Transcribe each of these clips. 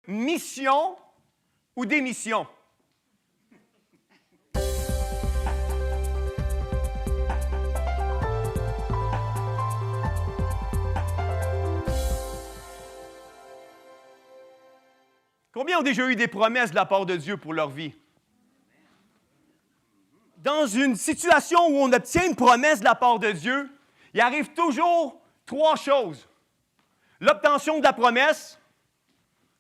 mission ou démission? Combien ont déjà eu des promesses de la part de Dieu pour leur vie? Dans une situation où on obtient une promesse de la part de Dieu, il arrive toujours 3 choses. L'obtention de la promesse,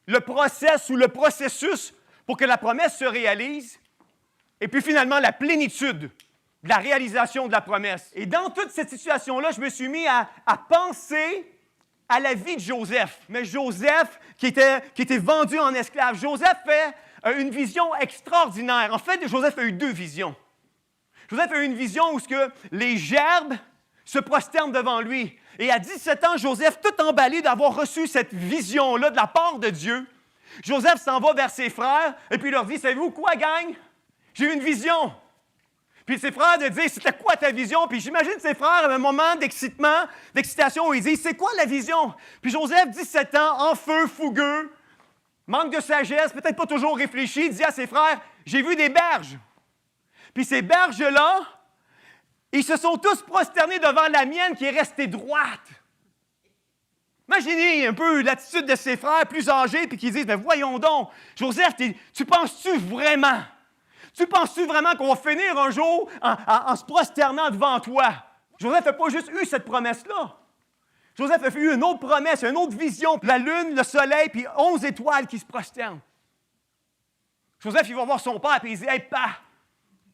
le process ou le processus pour que la promesse se réalise, et puis finalement la plénitude de la réalisation de la promesse. Et dans toute cette situation-là, je me suis mis à penser à la vie de Joseph. Mais Joseph, qui était vendu en esclave, Joseph fait une vision extraordinaire. En fait, Joseph a eu 2 visions. Joseph a eu une vision où les gerbes se prosternent devant lui. Et à 17 ans, Joseph, tout emballé d'avoir reçu cette vision-là de la part de Dieu, Joseph s'en va vers ses frères et puis il leur dit, « Savez-vous quoi, gang? J'ai eu une vision. » Puis ses frères de dire, « C'était quoi ta vision? » Puis j'imagine ses frères à un moment d'excitation où ils disent, « C'est quoi la vision? » Puis Joseph, 17 ans, en feu, fougueux, manque de sagesse, peut-être pas toujours réfléchi, dit à ses frères, « J'ai vu des berges. » Puis ces berges-là, ils se sont tous prosternés devant la mienne qui est restée droite. Imaginez un peu l'attitude de ses frères plus âgés puis qui disent, « Mais voyons donc, Joseph, tu penses-tu vraiment? Tu penses-tu vraiment qu'on va finir un jour en se prosternant devant toi? » Joseph n'a pas juste eu cette promesse-là. Joseph a eu une autre promesse, une autre vision, la lune, le soleil, puis 11 étoiles qui se prosternent. Joseph, il va voir son père et il dit, « Hey, papa,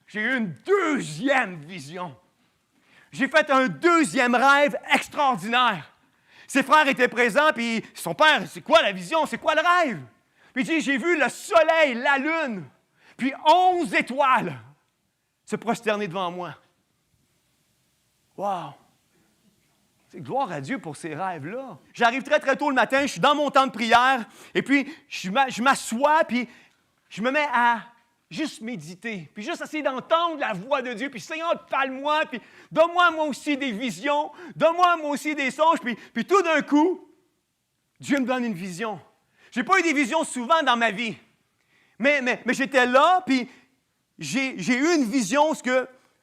j'ai eu une 2e vision. J'ai fait un 2e rêve extraordinaire. » Ses frères étaient présents, puis son père, « C'est quoi la vision? C'est quoi le rêve? » Puis il dit, « J'ai vu le soleil, la lune, puis 11 étoiles se prosterner devant moi. » Wow! C'est gloire à Dieu pour ces rêves-là. J'arrive très, très tôt le matin, je suis dans mon temps de prière, et puis je m'assois, puis je me mets à juste méditer, puis juste essayer d'entendre la voix de Dieu, puis Seigneur, parle-moi, puis donne-moi moi aussi des visions, donne-moi moi aussi des songes, puis tout d'un coup, Dieu me donne une vision. Je n'ai pas eu des visions souvent dans ma vie, mais j'étais là, puis j'ai eu une où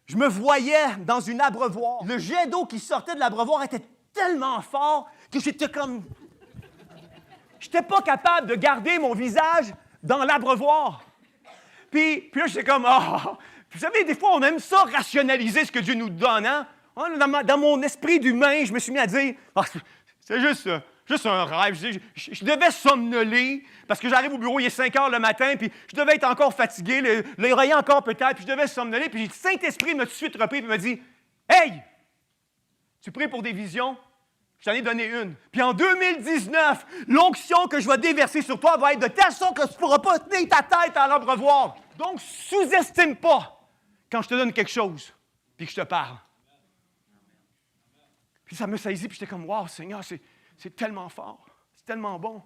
je me voyais dans une abreuvoir. Le jet d'eau qui sortait de l'abreuvoir était tellement fort que j'étais comme... Je n'étais pas capable de garder mon visage dans l'abreuvoir. Puis là, j'étais comme, ah! Vous savez, des fois, on aime ça, rationaliser ce que Dieu nous donne, hein? Dans mon esprit d'humain, je me suis mis à dire, ah, c'est juste un rêve. Je devais somnoler, parce que j'arrive au bureau, il est 5 heures le matin, puis je devais être encore fatigué, l'oreiller encore peut-être, puis je devais somnoler, puis le Saint-Esprit m'a tout de suite repris, puis m'a dit, « Hey! Tu pries pour des visions? Je t'en ai donné une. Puis en 2019, l'onction que je vais déverser sur toi va être de telle sorte que tu ne pourras pas tenir ta tête à l'abreuvoir. Donc, sous-estime pas quand je te donne quelque chose, puis que je te parle. » Puis ça me saisit, puis j'étais comme, « Wow, Seigneur, c'est tellement fort, c'est tellement bon. »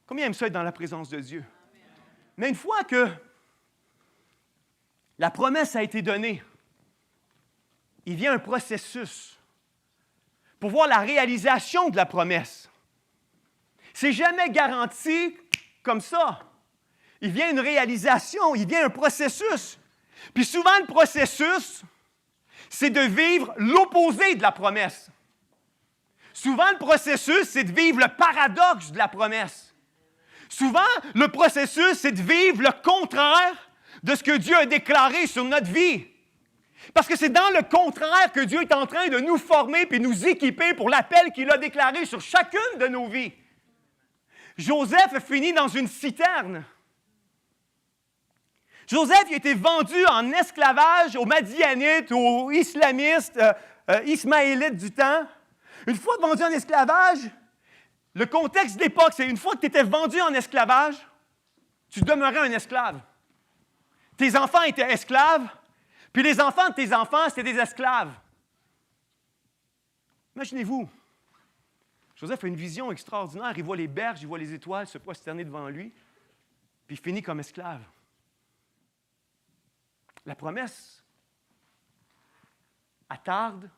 Combien aiment ça être dans la présence de Dieu? Mais une fois que la promesse a été donnée, il vient un processus pour voir la réalisation de la promesse. C'est jamais garanti comme ça. Il vient une réalisation, il vient un processus. Puis souvent, le processus, c'est de vivre l'opposé de la promesse. Souvent, le processus, c'est de vivre le paradoxe de la promesse. Souvent, le processus, c'est de vivre le contraire de ce que Dieu a déclaré sur notre vie. Parce que c'est dans le contraire que Dieu est en train de nous former et nous équiper pour l'appel qu'il a déclaré sur chacune de nos vies. Joseph a fini dans une citerne. Joseph a été vendu en esclavage aux Madianites, aux islamistes, ismaélites du temps. Une fois vendu en esclavage, le contexte de l'époque, c'est une fois que tu étais vendu en esclavage, tu demeurais un esclave. Tes enfants étaient esclaves, puis les enfants de tes enfants, c'était des esclaves. Imaginez-vous, Joseph a une vision extraordinaire. Il voit les berges, il voit les étoiles se prosterner devant lui, puis il finit comme esclave. La promesse attarde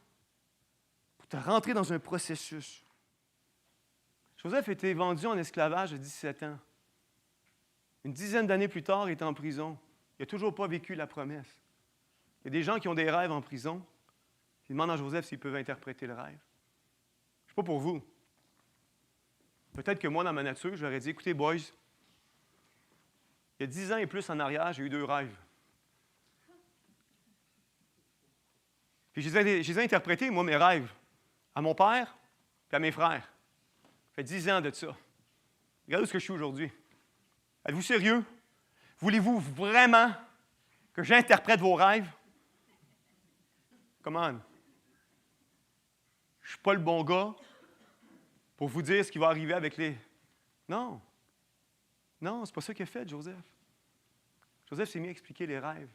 pour te rentrer dans un processus. Joseph a été vendu en esclavage à 17 ans. Une dizaine d'années plus tard, il est en prison. Il n'a toujours pas vécu la promesse. Il y a des gens qui ont des rêves en prison. Ils demandent à Joseph s'ils peuvent interpréter le rêve. Je ne sais pas pour vous. Peut-être que moi, dans ma nature, j'aurais dit, écoutez, boys, il y a 10 ans et plus en arrière, j'ai eu 2 rêves. Puis je les ai interprétés, moi, mes rêves, à mon père et à mes frères. Ça fait 10 ans de ça. Regardez ce que je suis aujourd'hui. Êtes-vous sérieux? Voulez-vous vraiment que j'interprète vos rêves? Come on. Je ne suis pas le bon gars pour vous dire ce qui va arriver avec les... Non. Non, c'est pas ça qu'il a fait, Joseph. Joseph s'est mis à expliquer les rêves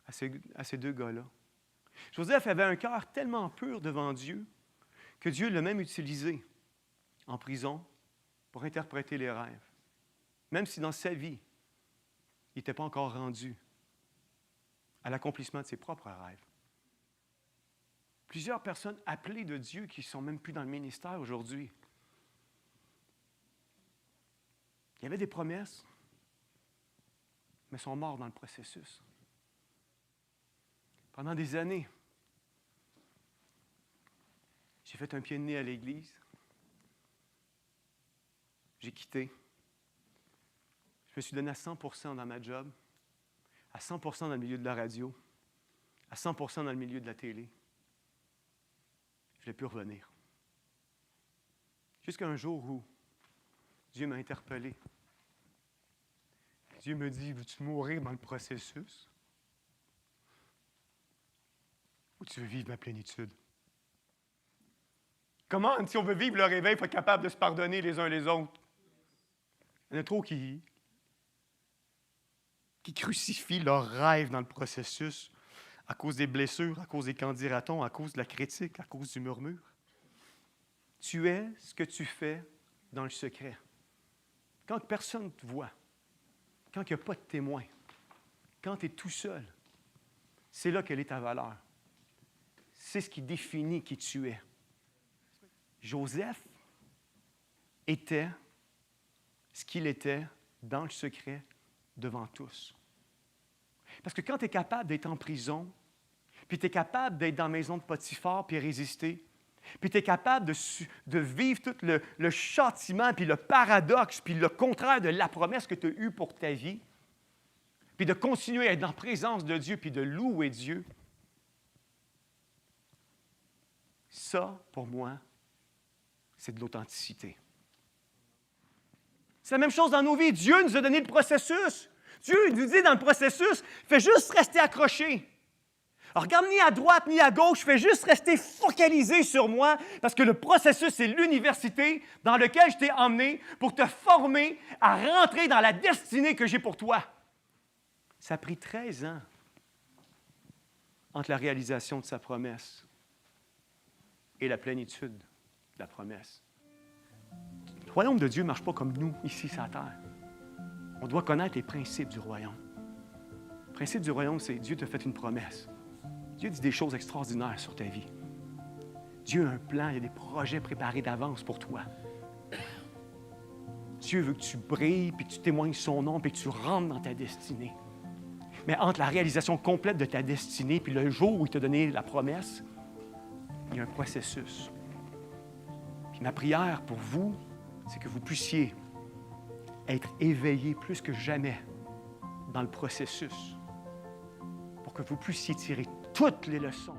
à ces 2 gars-là. Joseph avait un cœur tellement pur devant Dieu que Dieu l'a même utilisé en prison pour interpréter les rêves. Même si dans sa vie, il n'était pas encore rendu à l'accomplissement de ses propres rêves. Plusieurs personnes appelées de Dieu qui ne sont même plus dans le ministère aujourd'hui. Il y avait des promesses, mais sont morts dans le processus. Pendant des années, j'ai fait un pied de nez à l'Église. J'ai quitté. Je me suis donné à 100% dans ma job, à 100% dans le milieu de la radio, à 100% dans le milieu de la télé. Je n'ai pu revenir. Jusqu'à un jour où Dieu m'a interpellé. Dieu me dit, veux-tu mourir dans le processus? Ou tu veux vivre ma plénitude? Comment, si on veut vivre le réveil, il faut être capable de se pardonner les uns les autres? Il y en a trop qui crucifient leurs rêves dans le processus à cause des blessures, à cause des candidatons, à cause de la critique, à cause du murmure. Tu es ce que tu fais dans le secret. Quand personne ne te voit, quand il n'y a pas de témoin, quand tu es tout seul, c'est là quelle est ta valeur. C'est ce qui définit qui tu es. Joseph était ce qu'il était dans le secret devant tous. Parce que quand tu es capable d'être en prison, puis tu es capable d'être dans la maison de Potiphar puis résister, puis tu es capable de vivre tout le châtiment, puis le paradoxe, puis le contraire de la promesse que tu as eue pour ta vie, puis de continuer à être dans la présence de Dieu, puis de louer Dieu, ça, pour moi, c'est de l'authenticité. C'est la même chose dans nos vies. Dieu nous a donné le processus. Dieu nous dit dans le processus, fais juste rester accroché. Alors, regarde ni à droite ni à gauche, fais juste rester focalisé sur moi, parce que le processus, c'est l'université dans laquelle je t'ai emmené pour te former à rentrer dans la destinée que j'ai pour toi. Ça a pris 13 ans entre la réalisation de sa promesse et la plénitude de la promesse. Le royaume de Dieu ne marche pas comme nous, ici, sur la terre. On doit connaître les principes du royaume. Le principe du royaume, c'est Dieu t'a fait une promesse. Dieu dit des choses extraordinaires sur ta vie. Dieu a un plan, il y a des projets préparés d'avance pour toi. Dieu veut que tu brilles, puis que tu témoignes son nom, puis que tu rentres dans ta destinée. Mais entre la réalisation complète de ta destinée, puis le jour où il t'a donné la promesse, il y a un processus. Puis ma prière pour vous, c'est que vous puissiez être éveillés plus que jamais dans le processus pour que vous puissiez tirer toutes les leçons